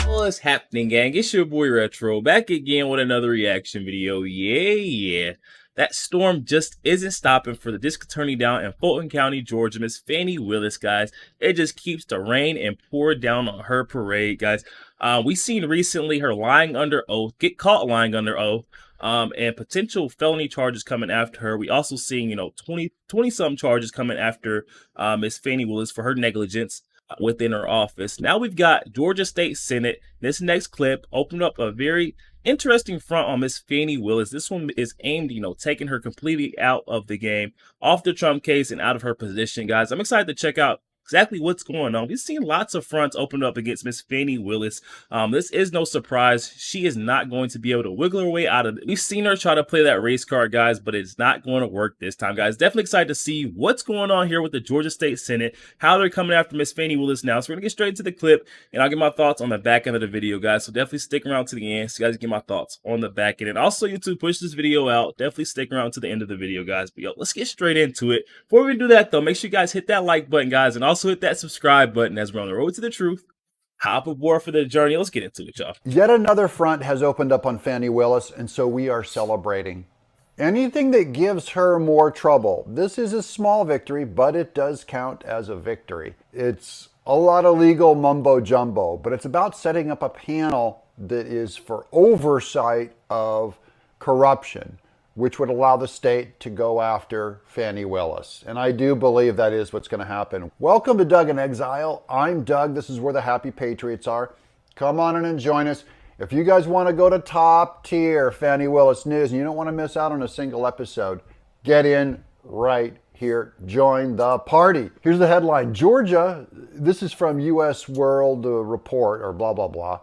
What's happening, gang? It's your boy Retro, back again with another reaction video. Yeah. That storm just isn't stopping for the district attorney down in Fulton County, Georgia, Miss Fani Willis, guys. It just keeps to rain and pour down on her parade, guys. We seen recently her lying under oath, get caught lying under oath, and potential felony charges coming after her. We also seen, 20-some charges coming after Miss Fani Willis for her negligence within her office. Now we've got Georgia State Senate. This next clip opened up a very interesting front on Miss Fani Willis. This one is aimed, taking her completely out of the game, off the Trump case and out of her position, guys. I'm excited to check out exactly what's going on. We've seen lots of fronts open up against Miss Fani Willis. This is no surprise. She is not going to be able to wiggle her way out of it. We've seen her try to play that race card, guys, but it's not going to work this time, guys. Definitely excited to see what's going on here with the Georgia State Senate, how they're coming after Miss Fani Willis now. So we're going to get straight into the clip, and I'll get my thoughts on the back end of the video, guys. So definitely stick around to the end so you guys get my thoughts on the back end. And also, YouTube, push this video out. Definitely stick around to the end of the video, guys. But yo, let's get straight into it. Before we do that, though, make sure you guys hit that like button, guys, and also hit that subscribe button as we're on the road to the truth. Hop aboard for the journey. Let's get into it, y'all. Yet another front has opened up on Fani Willis, and so we are celebrating. Anything that gives her more trouble. This is a small victory, but it does count as a victory. It's a lot of legal mumbo jumbo, but it's about setting up a panel that is for oversight of corruption, which would allow the state to go after Fani Willis. And I do believe that is what's going to happen. Welcome to Doug in Exile. I'm Doug. This is where the happy patriots are. Come on in and join us. If you guys want to go to top tier Fani Willis news and you don't want to miss out on a single episode, get in right here. Join the party. Here's the headline. Georgia, this is from U.S. World Report or blah, blah, blah.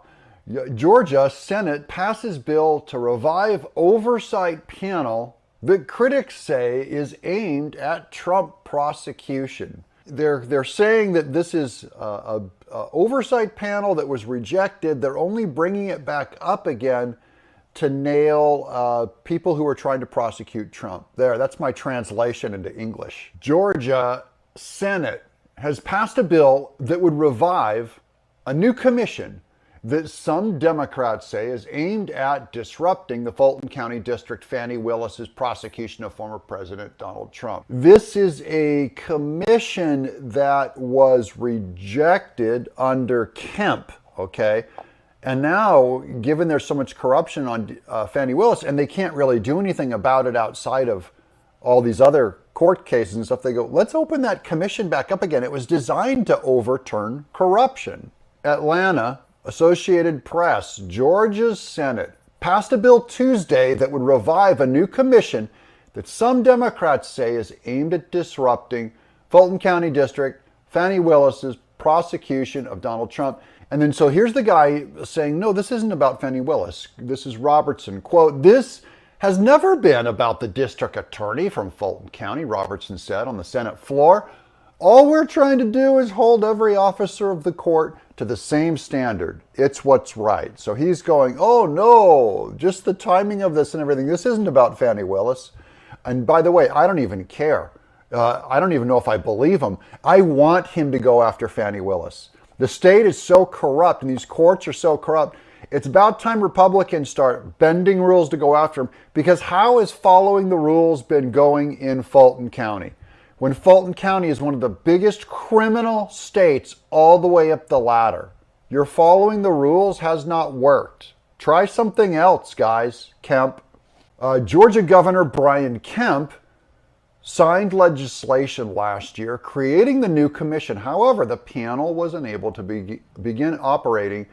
Georgia Senate passes bill to revive oversight panel that critics say is aimed at Trump prosecution. They're saying that this is a oversight panel that was rejected. They're only bringing it back up again to nail people who are trying to prosecute Trump. That's my translation into English. Georgia Senate has passed a bill that would revive a new commission that some Democrats say is aimed at disrupting the Fulton County District Fani Willis's prosecution of former President Donald Trump. This is a commission that was rejected under Kemp, okay? And now, given there's so much corruption on Fani Willis, and they can't really do anything about it outside of all these other court cases and stuff, they go, let's open that commission back up again. It was designed to overturn corruption. Atlanta, Associated Press, Georgia's Senate passed a bill Tuesday that would revive a new commission that some Democrats say is aimed at disrupting Fulton County District Fani Willis's prosecution of Donald Trump. And then so here's the guy saying, no, this isn't about Fani Willis. This is Robertson. Quote, this has never been about the district attorney from Fulton County, Robertson said on the Senate floor. All we're trying to do is hold every officer of the court to the same standard. It's what's right. So he's going, oh no, just the timing of this and everything. This isn't about Fani Willis. And by the way, I don't even care. I don't even know if I believe him. I want him to go after Fani Willis. The state is so corrupt and these courts are so corrupt. It's about time Republicans start bending rules to go after him, because how has following the rules been going in Fulton County? When Fulton County is one of the biggest criminal states all the way up the ladder. Your following the rules has not worked. Try something else, guys. Kemp. Georgia Governor Brian Kemp signed legislation last year creating the new commission. However, the panel was unable to begin operating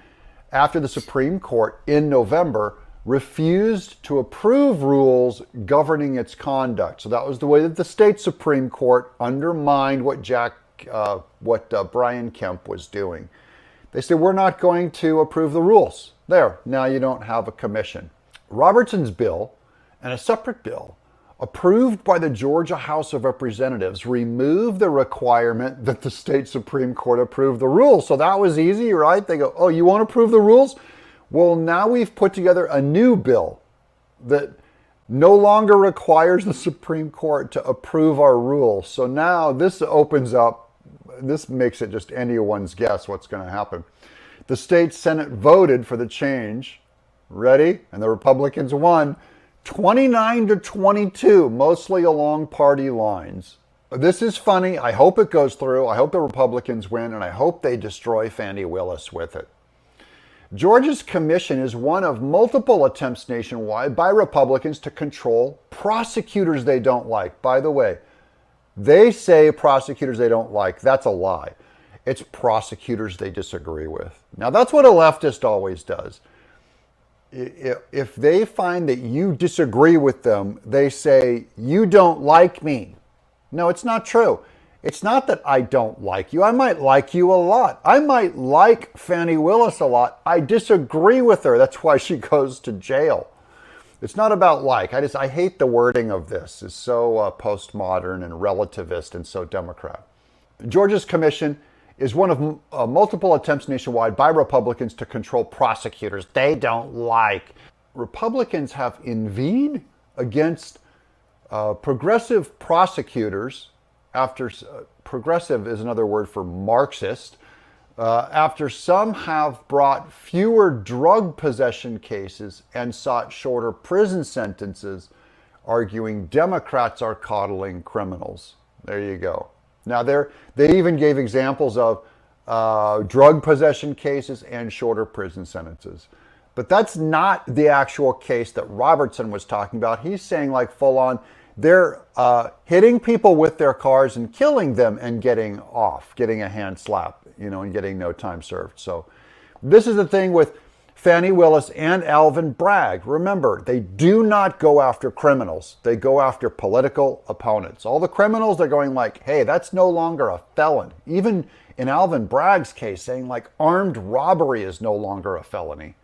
after the Supreme Court in November refused to approve rules governing its conduct. So that was the way that the state Supreme Court undermined what Brian Kemp was doing. They said, we're not going to approve the rules. There, now you don't have a commission. Robertson's bill and a separate bill approved by the Georgia House of Representatives removed the requirement that the state Supreme Court approve the rules. So that was easy, right? They go, oh, you won't approve the rules? Well, now we've put together a new bill that no longer requires the Supreme Court to approve our rules. So now this opens up, this makes it just anyone's guess what's going to happen. The state Senate voted for the change. Ready? And the Republicans won 29-22, mostly along party lines. This is funny. I hope it goes through. I hope the Republicans win, and I hope they destroy Fani Willis with it. Georgia's commission is one of multiple attempts nationwide by Republicans to control prosecutors they don't like. By the way, they say prosecutors they don't like. That's a lie. It's prosecutors they disagree with. Now, that's what a leftist always does. If they find that you disagree with them, they say, you don't like me. No, it's not true. It's not that I don't like you. I might like you a lot. I might like Fani Willis a lot. I disagree with her. That's why she goes to jail. It's not about like. I hate the wording of this. It's so postmodern and relativist and so Democrat. Georgia's commission is one of multiple attempts nationwide by Republicans to control prosecutors they don't like. Republicans have inveighed against progressive prosecutors after progressive is another word for Marxist, after some have brought fewer drug possession cases and sought shorter prison sentences, arguing Democrats are coddling criminals. There you go. Now, they even gave examples of drug possession cases and shorter prison sentences. But that's not the actual case that Robertson was talking about. He's saying like full on, they're hitting people with their cars and killing them and getting off, getting a hand slap, and getting no time served. So this is the thing with Fani Willis and Alvin Bragg. Remember, they do not go after criminals. They go after political opponents. All the criminals, they're going like, hey, that's no longer a felon. Even in Alvin Bragg's case, saying like armed robbery is no longer a felony.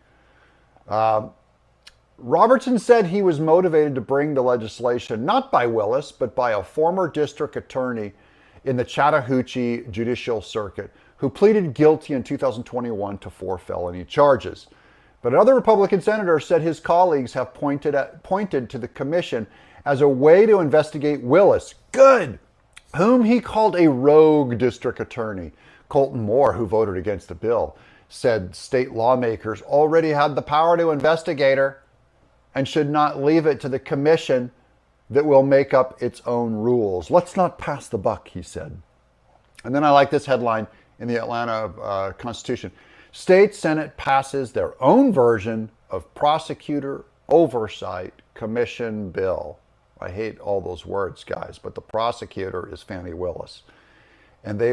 Robertson said he was motivated to bring the legislation not by Willis, but by a former district attorney in the Chattahoochee Judicial Circuit who pleaded guilty in 2021 to 4 felony charges. But another Republican senator said his colleagues have pointed to the commission as a way to investigate Willis, whom he called a rogue district attorney. Colton Moore, who voted against the bill, said state lawmakers already had the power to investigate her and should not leave it to the commission that will make up its own rules. Let's not pass the buck, he said. And then I like this headline in the Atlanta Constitution. State Senate passes their own version of Prosecutor Oversight Commission bill. I hate all those words, guys, but the prosecutor is Fani Willis. And they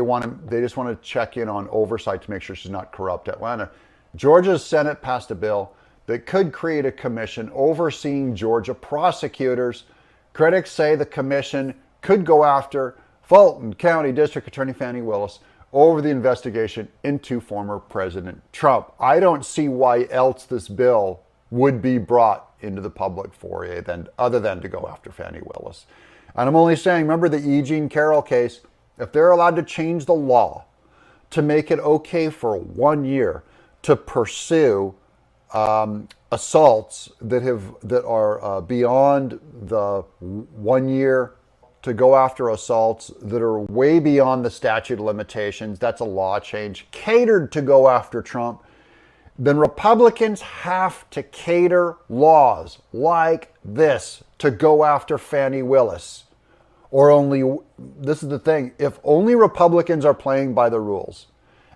just want to check in on oversight to make sure she's not corrupt. Atlanta. Georgia's Senate passed a bill that could create a commission overseeing Georgia prosecutors. Critics say the commission could go after Fulton County District Attorney Fani Willis over the investigation into former President Trump. I don't see why else this bill would be brought into the public foyer other than to go after Fani Willis. And I'm only saying, remember the E. Jean Carroll case? If they're allowed to change the law to make it okay for 1 year to pursue assaults that are beyond the 1 year, to go after assaults that are way beyond the statute of limitations, that's a law change, catered to go after Trump, then Republicans have to cater laws like this to go after Fani Willis. This is the thing, if only Republicans are playing by the rules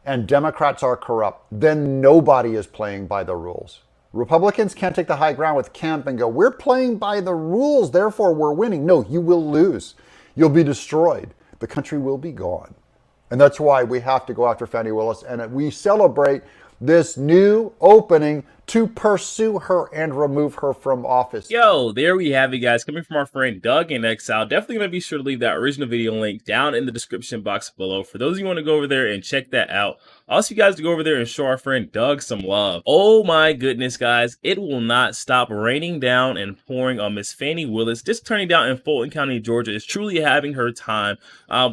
and Democrats are corrupt, then nobody is playing by the rules. Republicans can't take the high ground with Kemp and go, we're playing by the rules, therefore we're winning. No, you will lose. You'll be destroyed. The country will be gone. And that's why we have to go after Fani Willis, and we celebrate this new opening to pursue her and remove her from office. Yo, there we have it, guys. Coming from our friend Doug in Exile. Definitely going to be sure to leave that original video link down in the description box below for those of you who want to go over there and check that out. I ask you guys to go over there and show our friend Doug some love. Oh my goodness, guys. It will not stop raining down and pouring on Miss Fani Willis. District Attorney down in Fulton County, Georgia is truly having her time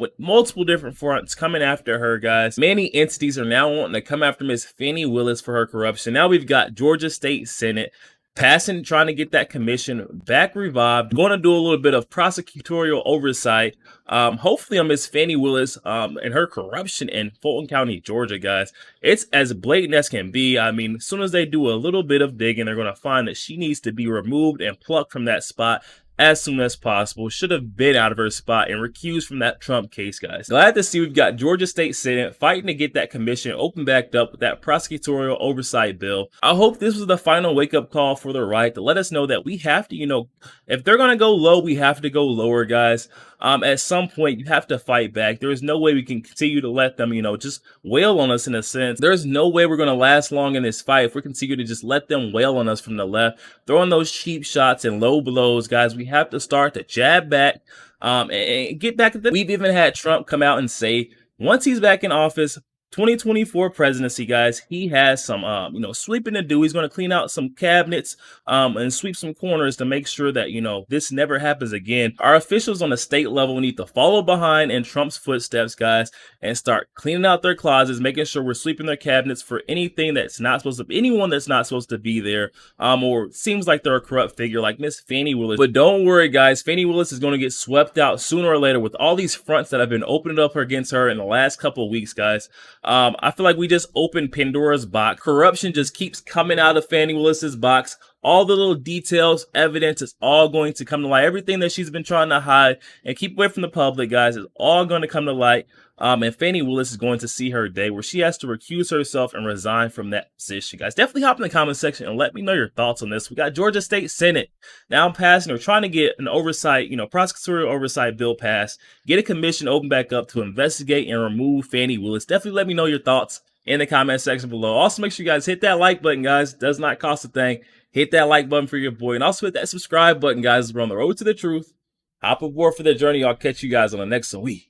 with multiple different fronts coming after her, guys. Many entities are now wanting to come after Miss Fani Willis for her corruption. Now we've got Georgia State Senate passing, trying to get that commission back revived. Going to do a little bit of prosecutorial oversight. Hopefully on Miss Fani Willis and her corruption in Fulton County, Georgia, guys. It's as blatant as can be. I mean, as soon as they do a little bit of digging, they're going to find that she needs to be removed and plucked from that spot as soon as possible. Should have been out of her spot and recused from that Trump case, guys. Glad to see we've got Georgia State Senate fighting to get that commission open back up with that prosecutorial oversight bill. I hope this was the final wake-up call for the right to let us know that we have to, if they're going to go low, we have to go lower, guys. At some point, you have to fight back. There is no way we can continue to let them, just wail on us in a sense. There's no way we're going to last long in this fight if we continue to just let them wail on us from the left, throwing those cheap shots and low blows, guys. We have to start to jab back and get back at them. We've even had Trump come out and say, once he's back in office, 2024 presidency, guys, he has some, sweeping to do. He's going to clean out some cabinets and sweep some corners to make sure that, this never happens again. Our officials on the state level need to follow behind in Trump's footsteps, guys, and start cleaning out their closets, making sure we're sweeping their cabinets for anything that's not supposed to be, anyone that's not supposed to be there, or seems like they're a corrupt figure like Miss Fani Willis. But don't worry, guys, Fani Willis is going to get swept out sooner or later with all these fronts that have been opened up against her in the last couple of weeks, guys. I feel like we just opened Pandora's box. Corruption just keeps coming out of Fani Willis's box. All the little details, evidence is all going to come to light. Everything that she's been trying to hide and keep away from the public, guys, is all going to come to light. And Fani Willis is going to see her day where she has to recuse herself and resign from that position, guys. Definitely hop in the comment section and let me know your thoughts on this. We got Georgia State Senate now passing or trying to get an oversight, prosecutorial oversight bill passed, get a commission open back up to investigate and remove Fani Willis. Definitely let me know your thoughts in the comment section below. Also, make sure you guys hit that like button, guys. Does not cost a thing. Hit that like button for your boy. And also hit that subscribe button, guys. We're on the road to the truth. Hop aboard for the journey. I'll catch you guys on the next week.